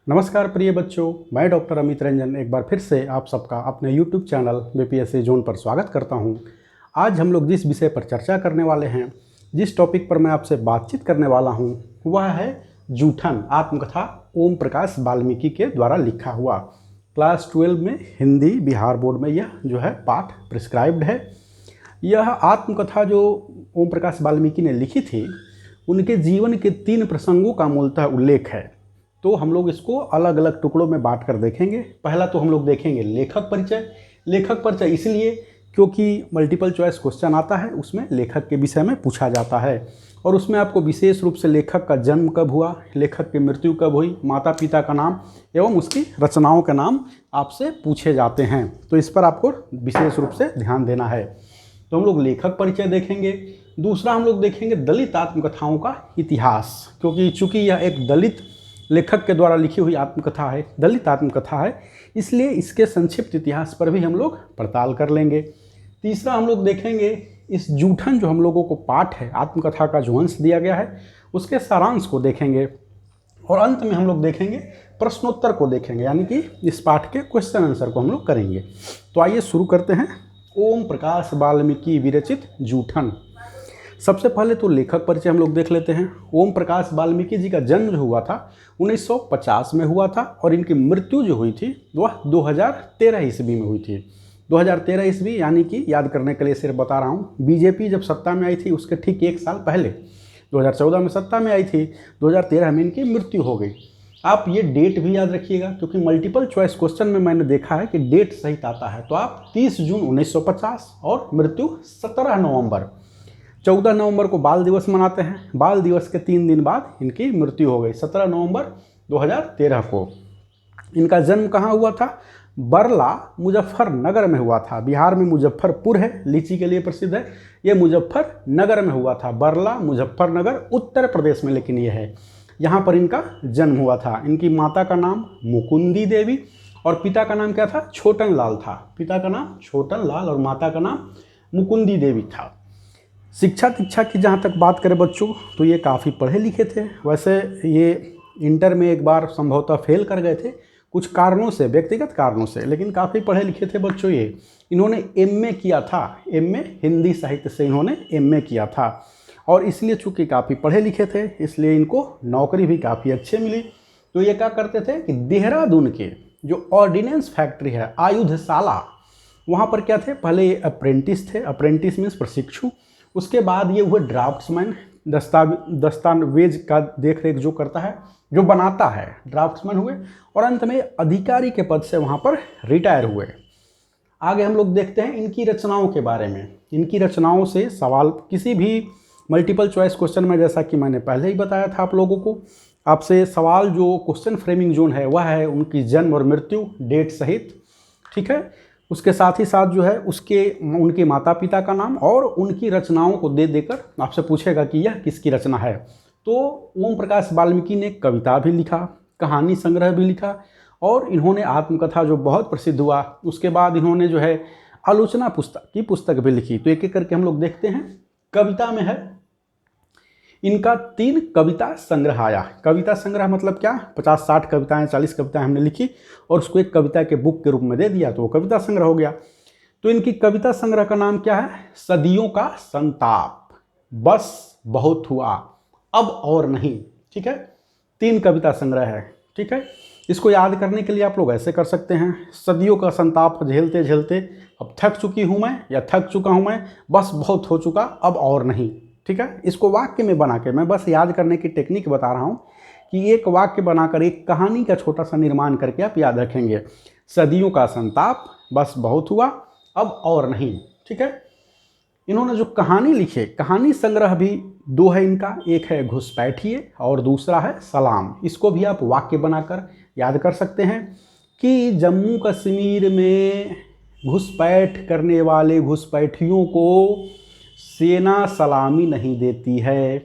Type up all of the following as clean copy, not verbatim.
नमस्कार प्रिय बच्चों, मैं डॉक्टर अमित रंजन एक बार फिर से आप सबका अपने YouTube चैनल बीपीएससी जोन पर स्वागत करता हूं। आज हम लोग जिस विषय पर चर्चा करने वाले हैं, जिस टॉपिक पर मैं आपसे बातचीत करने वाला हूं, वह है जूठन आत्मकथा ओम प्रकाश वाल्मीकि के द्वारा लिखा हुआ। क्लास 12 में हिंदी बिहार बोर्ड में यह जो है पाठ प्रिस्क्राइब्ड है। यह आत्मकथा जो ओम प्रकाश वाल्मीकि ने लिखी थी, उनके जीवन के 3 प्रसंगों का मूलतः उल्लेख है। तो हम लोग इसको अलग अलग टुकड़ों में बांट कर देखेंगे। पहला तो हम लोग देखेंगे लेखक परिचय। लेखक परिचय इसलिए क्योंकि मल्टीपल चॉइस क्वेश्चन आता है, उसमें लेखक के विषय में पूछा जाता है और उसमें आपको विशेष रूप से लेखक का जन्म कब हुआ, लेखक की मृत्यु कब हुई, माता पिता का नाम एवं उसकी रचनाओं के नाम आपसे पूछे जाते हैं। तो इस पर आपको विशेष रूप से ध्यान देना है। तो हम लोग लेखक परिचय देखेंगे। दूसरा हम लोग देखेंगे दलित आत्मकथाओं का इतिहास, क्योंकि चूँकि यह एक दलित लेखक के द्वारा लिखी हुई आत्मकथा है, दलित आत्मकथा है, इसलिए इसके संक्षिप्त इतिहास पर भी हम लोग पड़ताल कर लेंगे। तीसरा हम लोग देखेंगे इस जूठन जो हम लोगों को पाठ है, आत्मकथा का जो अंश दिया गया है, उसके सारांश को देखेंगे और अंत में हम लोग देखेंगे प्रश्नोत्तर को देखेंगे, यानी कि इस पाठ के क्वेश्चन आंसर को हम लोग करेंगे। तो आइए शुरू करते हैं। ओम प्रकाश वाल्मीकि विरचित जूठन। सबसे पहले तो लेखक परिचय हम लोग देख लेते हैं। ओम प्रकाश वाल्मीकि जी का जन्म जो हुआ था 1950 में हुआ था और इनकी मृत्यु जो हुई थी वह 2013 ईस्वी में हुई थी। 2013 ईस्वी यानी कि याद करने के लिए सिर्फ बता रहा हूँ, बीजेपी जब सत्ता में आई थी उसके ठीक 1 साल पहले 2014 में सत्ता में आई थी, 2013 में इनकी मृत्यु हो गई। आप ये डेट भी याद रखिएगा, क्योंकि मल्टीपल चॉइस क्वेश्चन में मैंने देखा है कि डेट सहित आता है। तो आप 30 जून 1950 और मृत्यु 17 नवंबर, 14 नवंबर को बाल दिवस मनाते हैं। बाल दिवस के 3 दिन बाद इनकी मृत्यु हो गई, 17 नवंबर 2013 को। इनका जन्म कहाँ हुआ था? बरला मुजफ्फरनगर में हुआ था। बिहार में मुजफ्फरपुर है, लीची के लिए प्रसिद्ध है। ये मुजफ्फरनगर में हुआ था। बरला मुजफ्फरनगर उत्तर प्रदेश में लेकिन ये है, यहाँ पर इनका जन्म हुआ था। इनकी माता का नाम मुकुंदी देवी और पिता का नाम क्या था? छोटन लाल था। पिता का नाम छोटन लाल और माता का नाम मुकुंदी देवी था। शिक्षा दीक्षा की जहाँ तक बात करें बच्चों, तो ये काफ़ी पढ़े लिखे थे। वैसे ये इंटर में एक बार संभवतः फेल कर गए थे कुछ कारणों से, व्यक्तिगत कारणों से, लेकिन काफ़ी पढ़े लिखे थे बच्चों ये। इन्होंने एमए किया था, एमए हिंदी साहित्य से इन्होंने एमए किया था और इसलिए चूँकि काफ़ी पढ़े लिखे थे इसलिए इनको नौकरी भी काफ़ी अच्छे मिली। तो ये क्या करते थे कि देहरादून के जो ऑर्डिनेंस फैक्ट्री है, आयुधशाला, वहाँ पर क्या थे? पहले ये अप्रेंटिस थे। अप्रेंटिस मीन्स प्रशिक्षु। उसके बाद ये हुए ड्राफ्ट्समैन, दस्तावेज का देख रेख जो करता है, जो बनाता है, ड्राफ्ट्समैन हुए और अंत में अधिकारी के पद से वहाँ पर रिटायर हुए। आगे हम लोग देखते हैं इनकी रचनाओं के बारे में। इनकी रचनाओं से सवाल किसी भी मल्टीपल चॉइस क्वेश्चन में, जैसा कि मैंने पहले ही बताया था आप लोगों को, आपसे सवाल जो क्वेश्चन फ्रेमिंग जोन है वह है उनकी जन्म और मृत्यु डेट सहित, ठीक है। उसके साथ ही साथ जो है उनके माता पिता का नाम और उनकी रचनाओं को दे देकर आपसे पूछेगा कि यह किसकी रचना है। तो ओम प्रकाश वाल्मीकि ने कविता भी लिखा, कहानी संग्रह भी लिखा और इन्होंने आत्मकथा जो बहुत प्रसिद्ध हुआ, उसके बाद इन्होंने जो है आलोचना पुस्तक भी लिखी। तो एक एक करके हम लोग देखते हैं। कविता में है इनका 3 कविता संग्रह आया। कविता संग्रह मतलब क्या? 50-60 कविताएं, 40 कविताएं हमने लिखी और उसको एक कविता के बुक के रूप में दे दिया, तो वो कविता संग्रह हो गया। तो इनकी कविता संग्रह का नाम क्या है? सदियों का संताप, बस बहुत हुआ, अब और नहीं, ठीक है। 3 कविता संग्रह है, ठीक है। इसको याद करने के लिए आप लोग ऐसे कर सकते हैं, सदियों का संताप झेलते झेलते अब थक चुकी हूँ मैं, या थक चुका हूँ मैं, बस बहुत हो चुका, अब और नहीं, ठीक है। इसको वाक्य में बना के, मैं बस याद करने की टेक्निक बता रहा हूँ कि एक वाक्य बनाकर एक कहानी का छोटा सा निर्माण करके आप याद रखेंगे। सदियों का संताप, बस बहुत हुआ, अब और नहीं, ठीक है। इन्होंने जो कहानी लिखी, कहानी संग्रह भी 2 है इनका, एक है घुसपैठिए और दूसरा है सलाम। इसको भी आप वाक्य बनाकर याद कर सकते हैं कि जम्मू कश्मीर में घुसपैठ करने वाले घुसपैठियों को सेना सलामी नहीं देती है,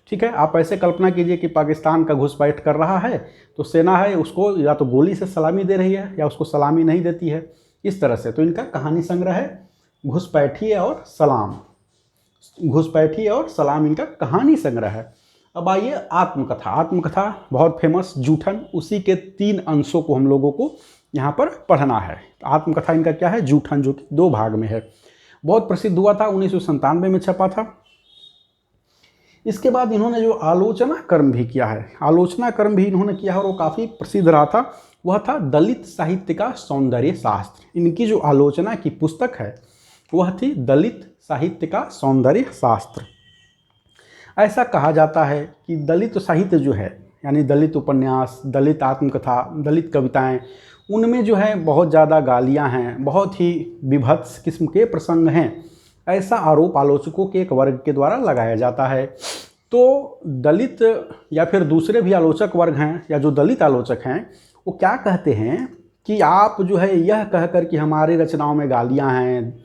ठीक है। आप ऐसे कल्पना कीजिए कि पाकिस्तान का घुसपैठ कर रहा है तो सेना है उसको या तो गोली से सलामी दे रही है या उसको सलामी नहीं देती है, इस तरह से। तो इनका कहानी संग्रह है घुसपैठिए और सलाम। घुसपैठिए और सलाम इनका कहानी संग्रह है। अब आइए आत्मकथा। आत्मकथा बहुत फेमस, जूठन, उसी के 3 अंशों को हम लोगों को यहाँ पर पढ़ना है। आत्मकथा इनका क्या है, जूठन, जो कि 2 भाग में है। बहुत प्रसिद्ध हुआ था, 1997 में छपा था। इसके बाद इन्होंने जो आलोचना कर्म भी किया है, आलोचना कर्म भी इन्होंने किया है और वो काफ़ी प्रसिद्ध रहा था, वह था दलित साहित्य का सौंदर्य शास्त्र। इनकी जो आलोचना की पुस्तक है वह थी दलित साहित्य का सौंदर्य शास्त्र। ऐसा कहा जाता है कि दलित साहित्य जो है, यानी दलित उपन्यास, दलित आत्मकथा, दलित कविताएं, उनमें जो है बहुत ज़्यादा गालियां हैं, बहुत ही विभत्स किस्म के प्रसंग हैं, ऐसा आरोप आलोचकों के एक वर्ग के द्वारा लगाया जाता है। तो दलित या फिर दूसरे भी आलोचक वर्ग हैं या जो दलित आलोचक हैं, वो क्या कहते हैं कि आप जो है यह कहकर कि हमारी रचनाओं में गालियां हैं,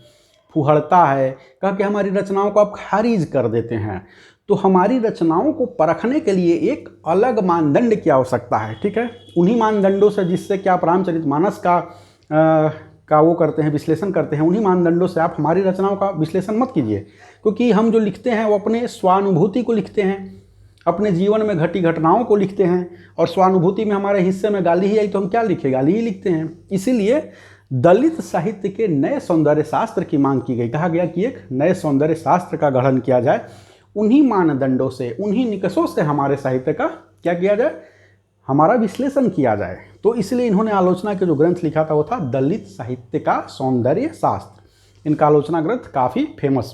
फुहड़ता है, कह के हमारी रचनाओं को आप खारिज कर देते हैं। तो हमारी रचनाओं को परखने के लिए एक अलग मानदंड की आवश्यकता है, ठीक है। उन्हीं मानदंडों से जिससे कि आप रामचरितमानस का वो करते हैं, विश्लेषण करते हैं, उन्हीं मानदंडों से आप हमारी रचनाओं का विश्लेषण मत कीजिए, क्योंकि हम जो लिखते हैं वो अपने स्वानुभूति को लिखते हैं, अपने जीवन में घटी घटनाओं को लिखते हैं, और स्वानुभूति में हमारे हिस्से में गाली ही आई तो हम क्या लिखे, गाली ही लिखते हैं। इसीलिए दलित साहित्य के नए सौंदर्य शास्त्र की मांग की गई। कहा गया कि एक नए सौंदर्य शास्त्र का गठन किया जाए, उन्हीं मानदंडों से, उन्हीं निकषों से हमारे साहित्य का क्या किया जाए, हमारा विश्लेषण किया जाए। तो इसलिए इन्होंने आलोचना के जो ग्रंथ लिखा था वो था दलित साहित्य का सौंदर्य शास्त्र। इनका आलोचना ग्रंथ काफ़ी फेमस।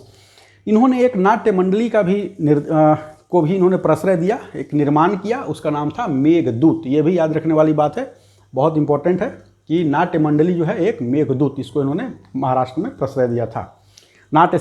इन्होंने एक नाट्य मंडली का भी को भी इन्होंने प्रश्रय दिया, एक निर्माण किया, उसका नाम था मेघदूत। ये भी याद रखने वाली बात है, बहुत इंपॉर्टेंट है कि नाट्य मंडली जो है एक मेघदूत, इसको इन्होंने महाराष्ट्र में प्रश्रय दिया था। नाट्य